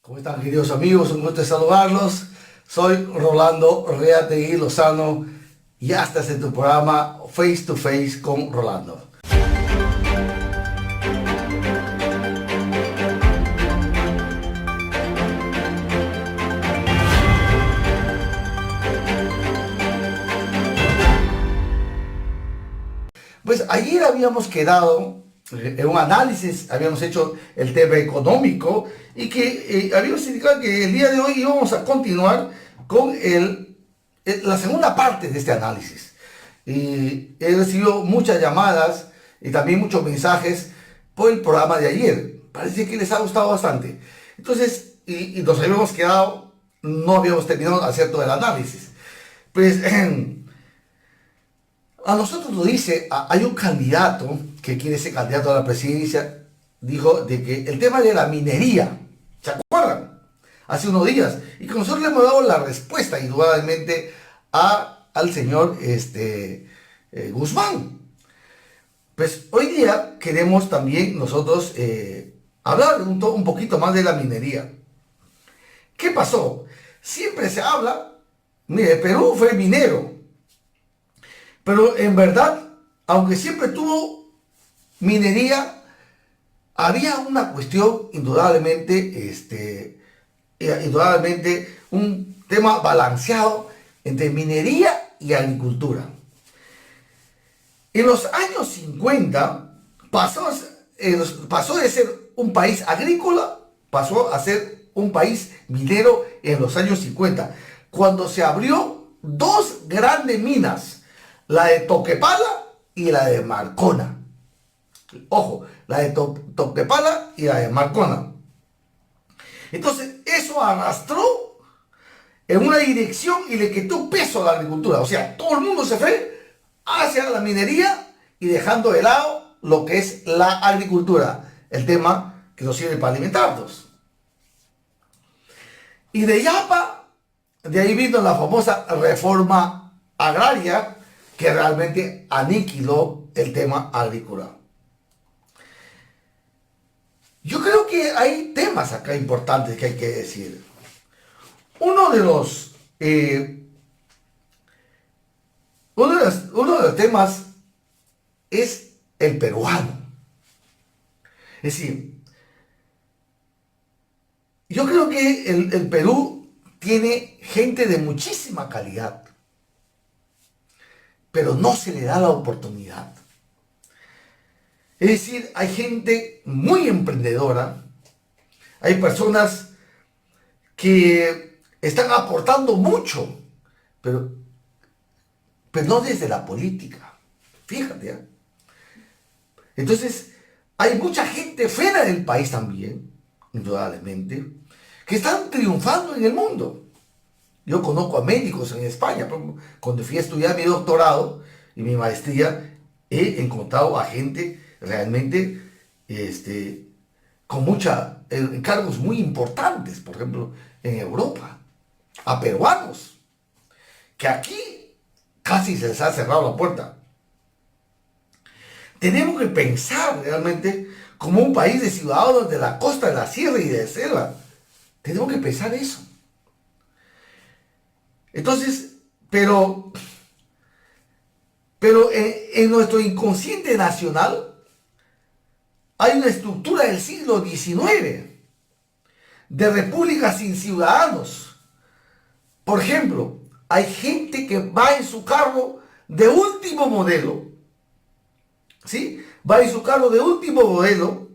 ¿Cómo están, queridos amigos? Un gusto de saludarlos. Soy Rolando Reategui Lozano y ya estás en tu programa Face to Face con Rolando. Pues ayer habíamos quedado en un análisis, habíamos hecho el tema económico y que habíamos indicado que el día de hoy íbamos a continuar con la segunda parte de este análisis. Y he recibido muchas llamadas y también muchos mensajes por el programa de ayer. Parece que les ha gustado bastante. Entonces, y nos habíamos quedado, no habíamos terminado de hacer todo el análisis. Pues a nosotros nos dice, hay un candidato que quiere ser candidato a la presidencia, dijo de que el tema de la minería, ¿se acuerdan? Hace unos días, y que nosotros le hemos dado la respuesta indudablemente al señor Guzmán. Pues hoy día queremos también nosotros hablar un poquito más de la minería. ¿Qué pasó? Siempre se habla, mire, Perú fue minero, pero en verdad, aunque siempre tuvo minería, había una cuestión indudablemente un tema balanceado entre minería y agricultura. En los años 50 pasó de ser un país agrícola, pasó a ser un país minero en los años 50, cuando se abrió dos grandes minas, la de Toquepala y la de Marcona. Ojo, la de Toquepala y la de Marcona. Entonces, eso arrastró en una dirección y le quitó peso a la agricultura. O sea, todo el mundo se fue hacia la minería y dejando de lado lo que es la agricultura, el tema que nos sirve para alimentarnos. Y de ahí vino la famosa reforma agraria, que realmente aniquiló el tema agrícola. Yo creo que hay temas acá importantes que hay que decir. Uno de los temas es el peruano. Es decir, yo creo que el Perú tiene gente de muchísima calidad, pero no se le da la oportunidad. Es decir, hay gente muy emprendedora, hay personas que están aportando mucho, pero no desde la política. Fíjate, ¿eh? Entonces, hay mucha gente fuera del país también, indudablemente, que están triunfando en el mundo. Yo conozco a médicos en España. Cuando fui a estudiar mi doctorado y mi maestría, he encontrado a gente realmente con cargos muy importantes, por ejemplo, en Europa, a peruanos, que aquí casi se les ha cerrado la puerta. Tenemos que pensar realmente como un país de ciudadanos de la costa, de la sierra y de selva. Tenemos que pensar eso. Entonces, pero en nuestro inconsciente nacional hay una estructura del siglo XIX de repúblicas sin ciudadanos. Por ejemplo, hay gente que va en su carro de último modelo, ¿sí? Va en su carro de último modelo,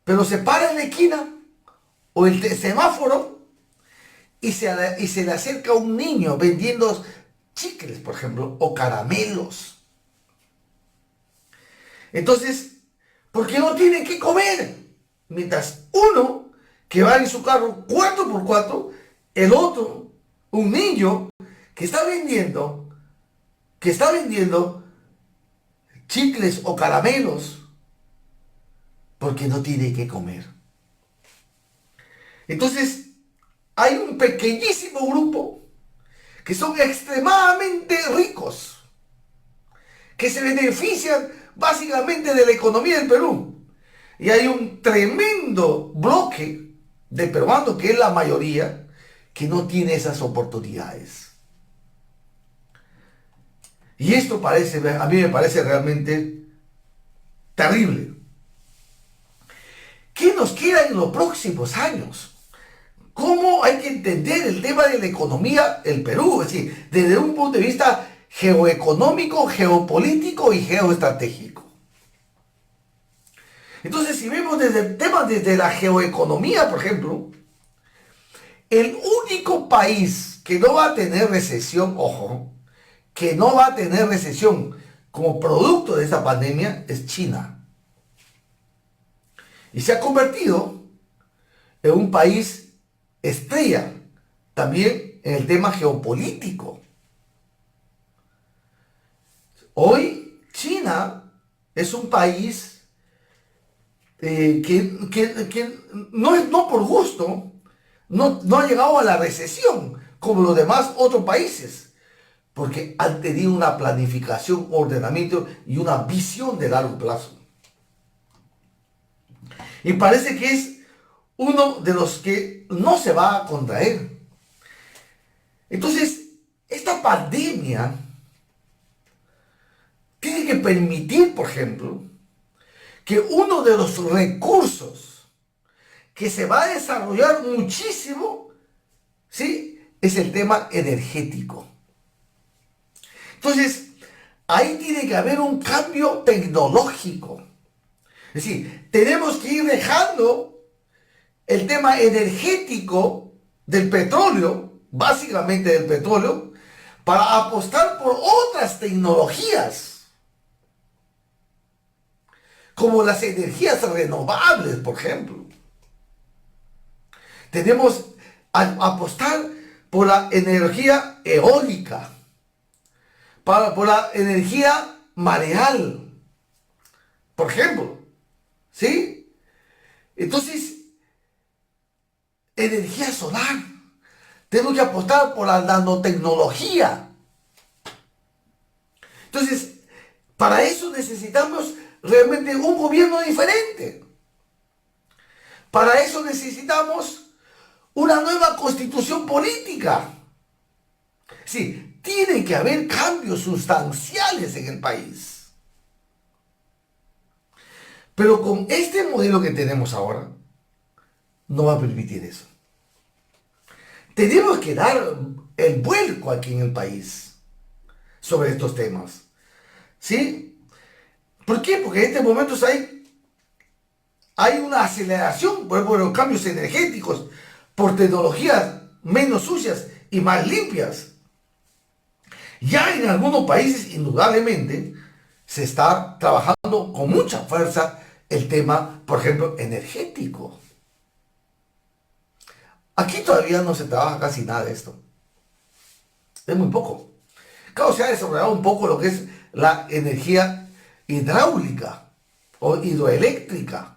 pero se para en la esquina o el semáforo y se le acerca un niño vendiendo chicles, por ejemplo, o caramelos. Entonces, ¿por qué no tienen que comer? Mientras uno que va en su carro 4x4, el otro, un niño que está vendiendo chicles o caramelos porque no tiene que comer. Entonces, hay un pequeñísimo grupo que son extremadamente ricos, que se benefician básicamente de la economía del Perú. y hay un tremendo bloque de peruanos, que es la mayoría, que no tiene esas oportunidades. Y esto a mí me parece realmente terrible. ¿Qué nos queda en los próximos años? ¿Cómo hay que entender el tema de la economía del Perú? Es decir, desde un punto de vista geoeconómico, geopolítico y geoestratégico. Entonces, si vemos desde el tema desde la geoeconomía, por ejemplo, el único país que no va a tener recesión, ojo, que no va a tener recesión como producto de esta pandemia es China. Y se ha convertido en un país estrella también en el tema geopolítico. Hoy China es un país que no por gusto, no ha llegado a la recesión como los demás otros países, porque han tenido una planificación, ordenamiento y una visión de largo plazo. Y parece que es uno de los que no se va a contraer. Entonces, esta pandemia tiene que permitir, por ejemplo, que uno de los recursos que se va a desarrollar muchísimo, ¿sí?, es el tema energético. Entonces, ahí tiene que haber un cambio tecnológico. Es decir, tenemos que ir dejando el tema energético del petróleo, básicamente del petróleo, para apostar por otras tecnologías, como las energías renovables, por ejemplo. Tenemos que apostar por la energía eólica, por la energía mareal, por ejemplo, ¿sí? Entonces, energía solar. Tenemos que apostar por la nanotecnología. Entonces, para eso necesitamos realmente un gobierno diferente. Para eso necesitamos una nueva constitución política. Sí, tiene que haber cambios sustanciales en el país. Pero con este modelo que tenemos ahora, no va a permitir eso. Tenemos que dar el vuelco aquí en el país sobre estos temas. ¿Sí? ¿Por qué? Porque en estos momentos hay una aceleración por los cambios energéticos, por tecnologías menos sucias y más limpias. Ya en algunos países, indudablemente, se está trabajando con mucha fuerza el tema, por ejemplo, energético. Aquí todavía no se trabaja casi nada de esto. Es muy poco. Claro, se ha desarrollado un poco lo que es la energía hidráulica o hidroeléctrica.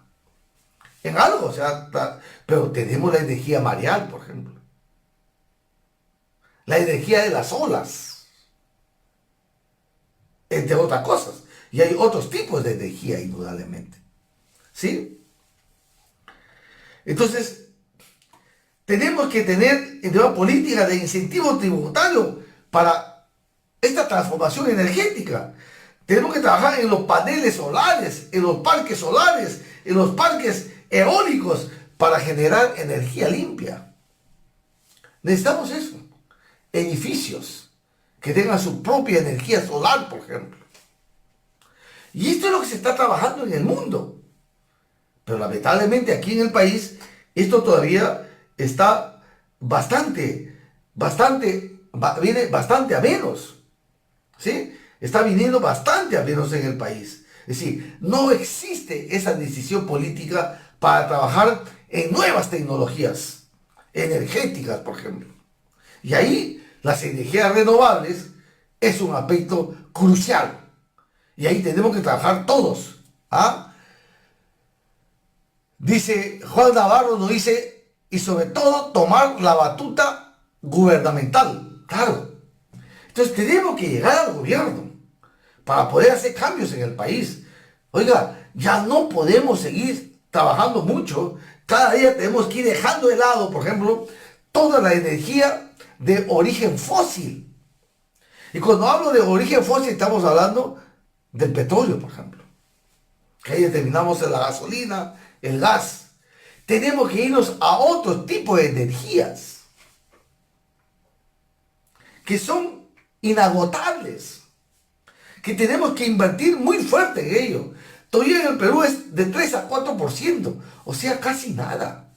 En algo, o sea, pero tenemos la energía mareal, por ejemplo. La energía de las olas, entre otras cosas. Y hay otros tipos de energía, indudablemente. ¿Sí? Entonces, tenemos que tener una política de incentivo tributario para esta transformación energética. Tenemos que trabajar en los paneles solares, en los parques solares, en los parques eólicos para generar energía limpia. Necesitamos eso. Edificios que tengan su propia energía solar, por ejemplo. Y esto es lo que se está trabajando en el mundo. Pero lamentablemente aquí en el país esto todavía está viene bastante a menos. ¿Sí? Está viniendo bastante a menos en el país. Es decir, no existe esa decisión política para trabajar en nuevas tecnologías energéticas, por ejemplo. Y ahí las energías renovables es un aspecto crucial. Y ahí tenemos que trabajar todos. ¿Ah? Dice Juan Navarro, nos dice, y sobre todo tomar la batuta gubernamental. Claro. Entonces tenemos que llegar al gobierno para poder hacer cambios en el país. Oiga, ya no podemos seguir trabajando mucho, cada día tenemos que ir dejando de lado, por ejemplo, toda la energía de origen fósil. Y cuando hablo de origen fósil estamos hablando del petróleo, por ejemplo. Que ahí determinamos la gasolina, el gas. Tenemos que irnos a otro tipo de energías que son inagotables, que tenemos que invertir muy fuerte en ello. Todavía en el Perú es de 3 a 4%, o sea, casi nada.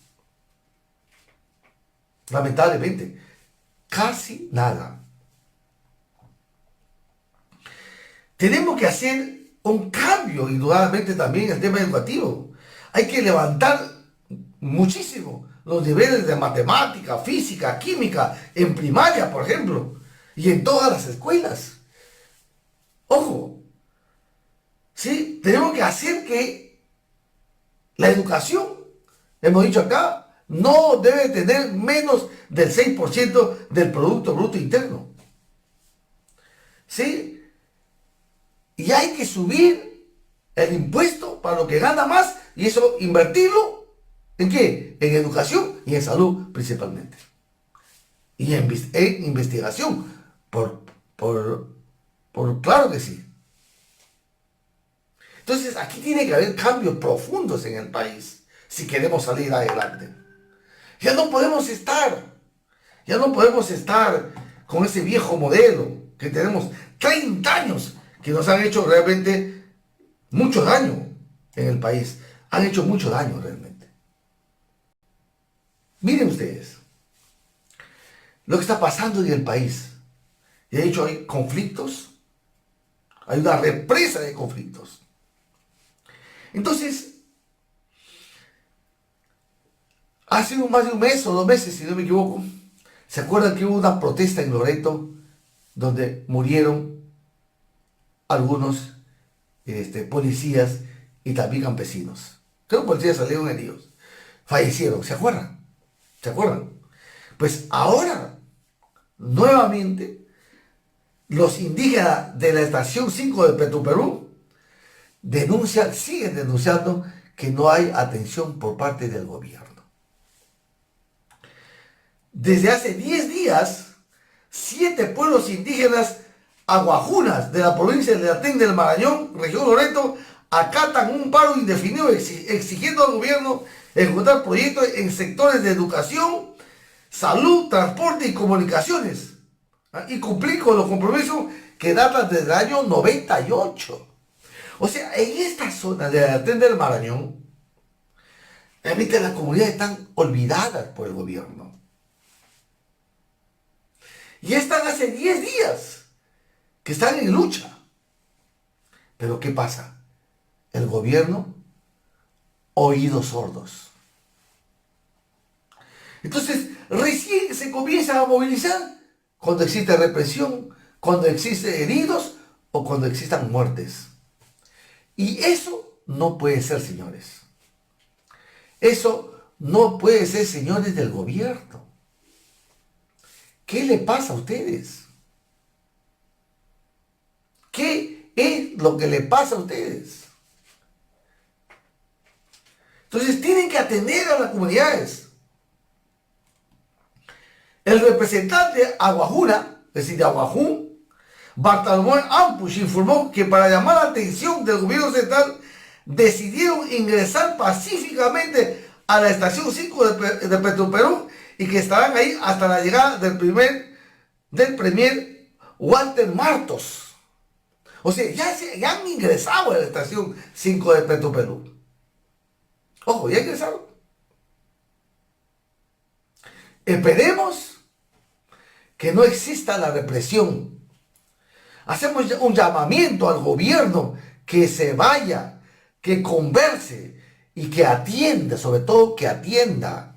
Lamentablemente, casi nada. Tenemos que hacer un cambio, indudablemente, también en el tema educativo. Hay que levantar muchísimo los niveles de matemática, física, química, en primaria, por ejemplo, y en todas las escuelas. Ojo, ¿sí? Tenemos que hacer que la educación, hemos dicho acá, no debe tener menos del 6% del Producto Bruto Interno. ¿Sí? Y hay que subir el impuesto para lo que gana más y eso invertirlo ¿en qué? En educación y en salud principalmente. Y en investigación, claro que sí. Entonces aquí tiene que haber cambios profundos en el país si queremos salir adelante. Ya no podemos estar con ese viejo modelo que tenemos 30 años que nos han hecho realmente mucho daño en el país. Han hecho mucho daño realmente. Miren ustedes lo que está pasando en el país. Y de hecho hay conflictos, hay una represa de conflictos. Entonces, hace más de un mes o 2 meses, si no me equivoco, ¿se acuerdan que hubo una protesta en Loreto donde murieron algunos policías y también campesinos? Creo que policías salieron heridos, fallecieron, ¿se acuerdan? ¿Se acuerdan? Pues ahora, nuevamente, los indígenas de la estación 5 de Petroperú siguen denunciando que no hay atención por parte del gobierno. Desde hace 10 días, 7 pueblos indígenas aguajunas de la provincia de Aten del Marañón, región Loreto, acatan un paro indefinido exigiendo al gobierno ejecutar proyectos en sectores de educación, salud, transporte y comunicaciones, y cumplir con los compromisos que datan desde el año 98. O sea, en esta zona de Aten del Marañón, realmente las comunidades están olvidadas por el gobierno. Y están hace 10 días que están en lucha. Pero ¿qué pasa? El gobierno, oídos sordos. Entonces, recién se comienza a movilizar cuando existe represión, cuando existen heridos o cuando existan muertes. Y eso no puede ser, señores. Eso no puede ser, señores del gobierno. ¿Qué le pasa a ustedes? ¿Qué es lo que le pasa a ustedes? Entonces tienen que atender a las comunidades. El representante aguajuna, es decir, de Aguajún, Bartolomé Ampush, informó que para llamar la atención del gobierno central decidieron ingresar pacíficamente a la estación 5 de Petroperú y que estarán ahí hasta la llegada del premier Walter Martos. O sea, ya han ingresado a la estación 5 de Petroperú. Ojo, ya ingresaron. Esperemos que no exista la represión. Hacemos un llamamiento al gobierno que se vaya, que converse y que atienda, sobre todo que atienda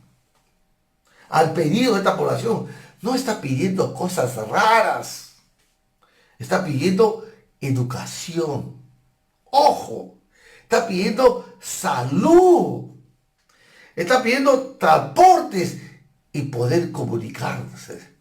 al pedido de esta población. No está pidiendo cosas raras, está pidiendo educación. Ojo, está pidiendo salud, está pidiendo transportes y poder comunicarse.